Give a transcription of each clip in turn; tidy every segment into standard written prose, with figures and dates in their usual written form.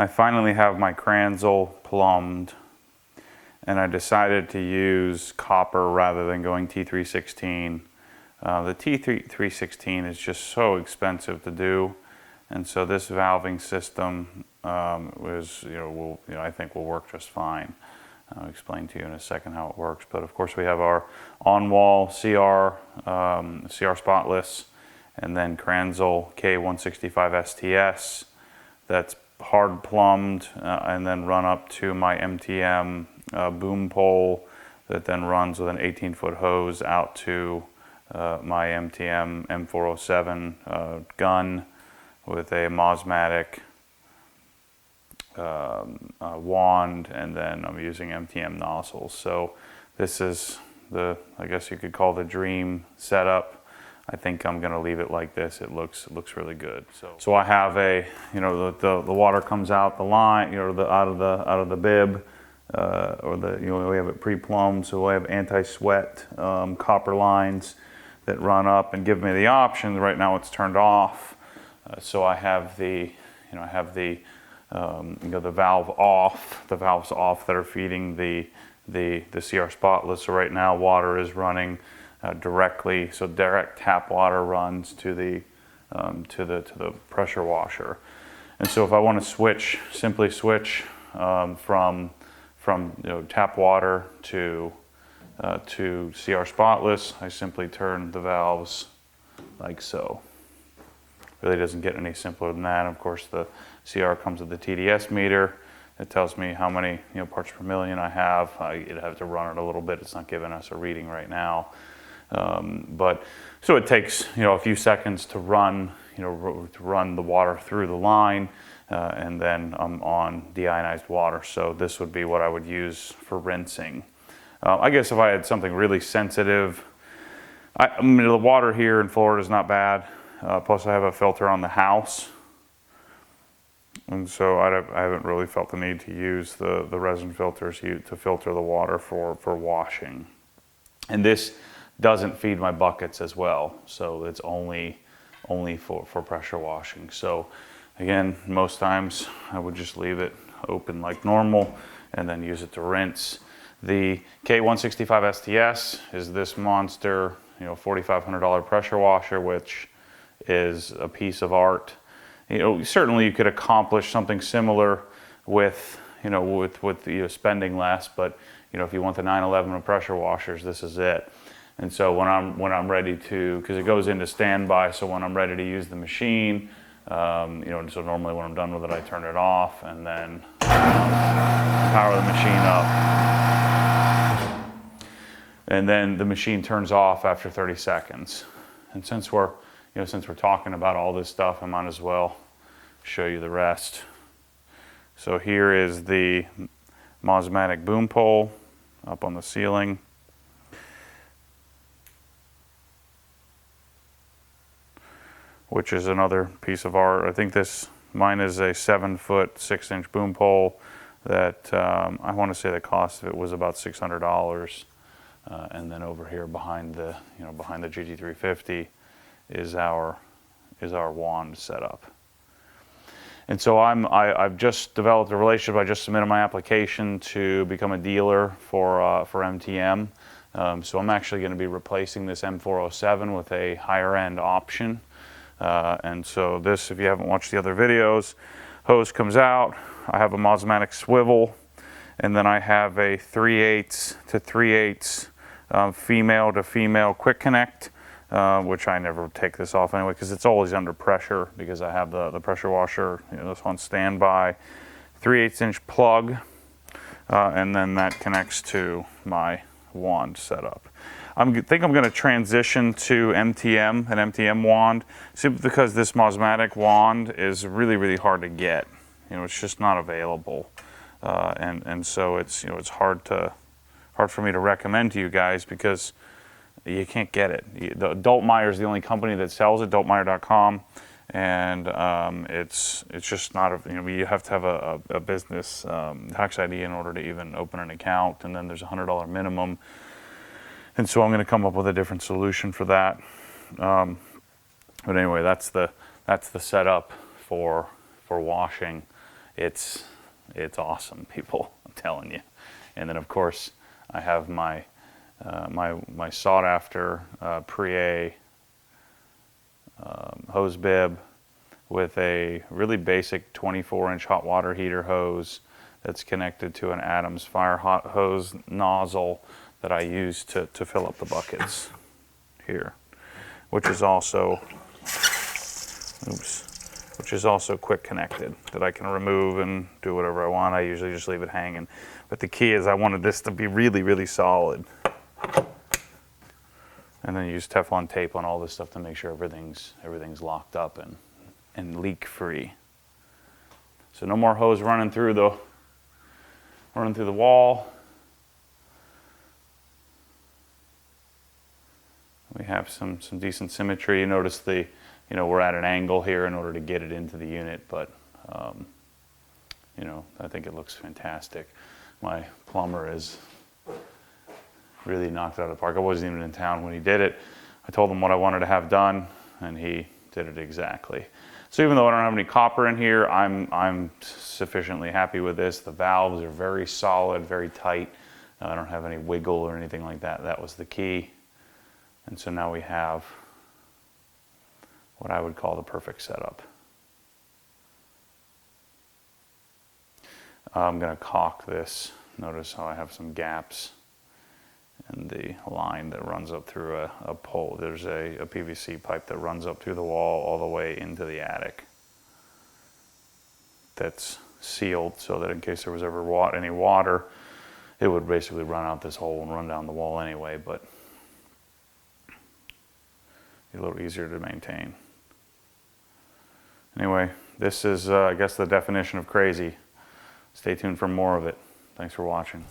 I finally have my Kranzel plumbed, and I decided to use copper rather than going T316. The T316 is just so expensive to do, and so this valving system I think will work just fine. I'll explain to you in a second how it works. But of course we have our on-wall CR spotless, and then Kranzel K165 STS that's hard plumbed, and then run up to my MTM boom pole that then runs with an 18-foot hose out to my MTM M407 gun with a Mosmatic wand, and then I'm using MTM nozzles. So this is I guess you could call the dream setup. I think I'm going to leave it like this. It looks really good. So I have the water comes out the line, out of the bib, we have it pre-plumbed, so we have anti-sweat copper lines that run up and give me the option. Right now it's turned off, so I have the valve off. The valves off that are feeding the CR spotless. So right now water is running directly, so direct tap water runs to the pressure washer. And so if I want to simply switch from tap water to CR spotless, I simply turn the valves like so. Really doesn't get any simpler than that. Of course, the CR comes with the TDS meter. It tells me how many parts per million I have. You'd have to run it a little bit. It's not giving us a reading right now. But so it takes a few seconds to run the water through the line, and then I'm on deionized water. So this would be what I would use for rinsing. I guess if I had something really sensitive, I mean the water here in Florida is not bad. Plus I have a filter on the house, and so I haven't really felt the need to use the resin filters to filter the water for washing. And this doesn't feed my buckets as well, so it's only for pressure washing. So again, most times I would just leave it open like normal and then use it to rinse. The K165 STS is this monster, $4,500 pressure washer, which is a piece of art. Certainly you could accomplish something similar with spending less, but if you want the 911 of pressure washers, this is it. And so when I'm ready to, because it goes into standby, so when I'm ready to use the machine, so normally when I'm done with it, I turn it off and then power the machine up. And then the machine turns off after 30 seconds. And since we're talking about all this stuff, I might as well show you the rest. So here is the Mosmatic boom pole up on the ceiling. Which is another piece of art. I think mine is a 7-foot, 6-inch boom pole that I want to say the cost of it was about $600. And then over here behind the GT350 is our wand setup. And so I've just developed a relationship. I just submitted my application to become a dealer for MTM. So I'm actually going to be replacing this M407 with a higher end option. And so this, if you haven't watched the other videos, hose comes out, I have a Mosmatic swivel, and then I have a 3/8 to 3/8 female to female quick connect, which I never take this off anyway because it's always under pressure because I have the pressure washer, this on standby, 3/8 inch plug, and then that connects to my wand setup. I think I'm going to transition to an MTM wand, simply because this Mosmatic wand is really, really hard to get. It's just not available, and so it's hard for me to recommend to you guys because you can't get it. Adultmeyer is the only company that sells it, adultmeyer.com, and it's just not you have to have a business tax ID in order to even open an account, and then there's a $100 minimum. And so I'm going to come up with a different solution for that. But anyway, that's the setup for washing. it's awesome, people. I'm telling you. And then of course I have my my sought after Prie hose bib with a really basic 24-inch hot water heater hose that's connected to an Adams fire hot hose nozzle that I use to fill up the buckets here, which is also quick connected, that I can remove and do whatever I want. I usually just leave it hanging. But the key is I wanted this to be really, really solid. And then use Teflon tape on all this stuff to make sure everything's locked up and leak free. So no more hose running through the wall. We have some decent symmetry. You notice we're at an angle here in order to get it into the unit, but I think it looks fantastic. My plumber is really knocked it out of the park. I wasn't even in town when he did it. I told him what I wanted to have done, and he did it exactly. So even though I don't have any copper in here, I'm sufficiently happy with this. The valves are very solid, very tight. I don't have any wiggle or anything like that. That was the key. And so now we have what I would call the perfect setup. I'm going to caulk this. Notice how I have some gaps in the line that runs up through a pole. There's a PVC pipe that runs up through the wall all the way into the attic. That's sealed so that in case there was ever any water, it would basically run out this hole and run down the wall anyway, but a little easier to maintain. Anyway, this is, I guess, the definition of crazy. Stay tuned for more of it. Thanks for watching.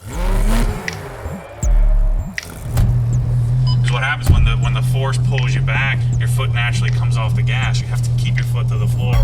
What happens when the force pulls you back, your foot naturally comes off the gas. You have to keep your foot to the floor.